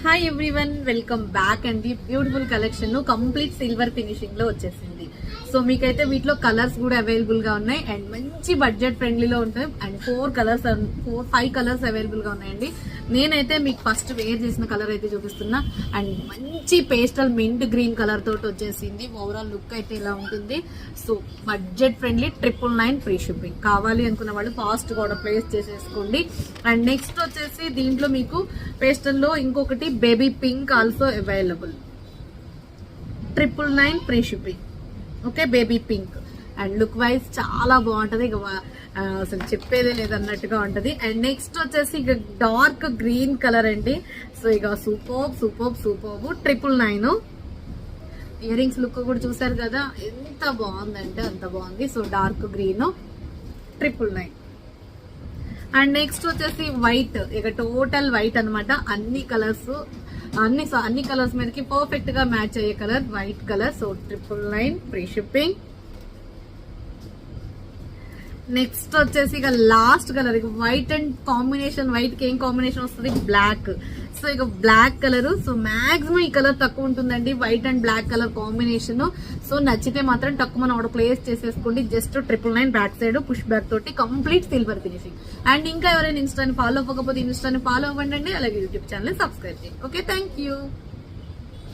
Hi everyone, welcome back అండి. Beautiful collection complete silver finishing లో వచ్చేసింది. సో మీకైతే వీటిలో కలర్స్ కూడా అవైలబుల్ గా ఉన్నాయి అండ్ మంచి బడ్జెట్ ఫ్రెండ్లీలో ఉంటాయి అండ్ 5 కలర్స్ అవైలబుల్ గా ఉన్నాయండి. నేనైతే మీకు ఫస్ట్ వేర్ చేసిన కలర్ అయితే చూపిస్తున్నా అండ్ మంచి పేస్టల్ మింట్ గ్రీన్ కలర్ తోటి వచ్చేసింది. ఓవరాల్ లుక్ అయితే ఇలా ఉంటుంది. So budget friendly 999 free shipping. కావాలి అనుకున్న వాళ్ళు ఫాస్ట్ కూడా ప్లేస్ చేసేసుకోండి. అండ్ నెక్స్ట్ వచ్చేసి దీంట్లో మీకు పేస్టల్ లో ఇంకొకటి baby pink also available. 999 free shipping. Okay, baby pink and look wise చాలా బాగుంటది. ఇక అసలు చెప్పేదే లేదన్నట్టుగా ఉంటది. అండ్ నెక్స్ట్ వచ్చేసి ఇక డార్క్ గ్రీన్ కలర్ అండి. సో ఇక సూపర్ 999. ఇయర్ రింగ్స్ లుక్ కూడా చూసారు కదా, ఎంత బాగుందంటే అంత బాగుంది. So dark green 999. And next వచ్చేసి వైట్, ఇక టోటల్ వైట్ అనమాట. అన్ని కలర్స్ మీదకి పర్ఫెక్ట్ గా మ్యాచ్ అయ్యే colour white colour. So 999 free shipping. Next వచ్చేసి ఇక లాస్ట్ కలర్, ఇక వైట్ అండ్ కాంబినేషన్. వైట్ కి ఏం కాంబినేషన్ వస్తుంది? బ్లాక్. సో ఇక బ్లాక్ కలర్. సో మాక్సిమం ఈ కలర్ తక్కువ ఉంటుందండి, white and black colour combination. So నచ్చితే మాత్రం తక్కువ మనం ఆర్డర్ ప్లేస్ చేసేసుకోండి. Just 999 back side push back తోటి కంప్లీట్ సిల్వర్ ఫినిషింగ్. అండ్ ఇంకా ఎవరైనా ఇన్స్టాని ఫాలో అవ్వకపోతే ఇన్స్టాని ఫాలో అవ్వండి, అలాగే యూట్యూబ్ ఛానల్ సబ్స్క్రైబ్ చేయండి. Okay, thank you.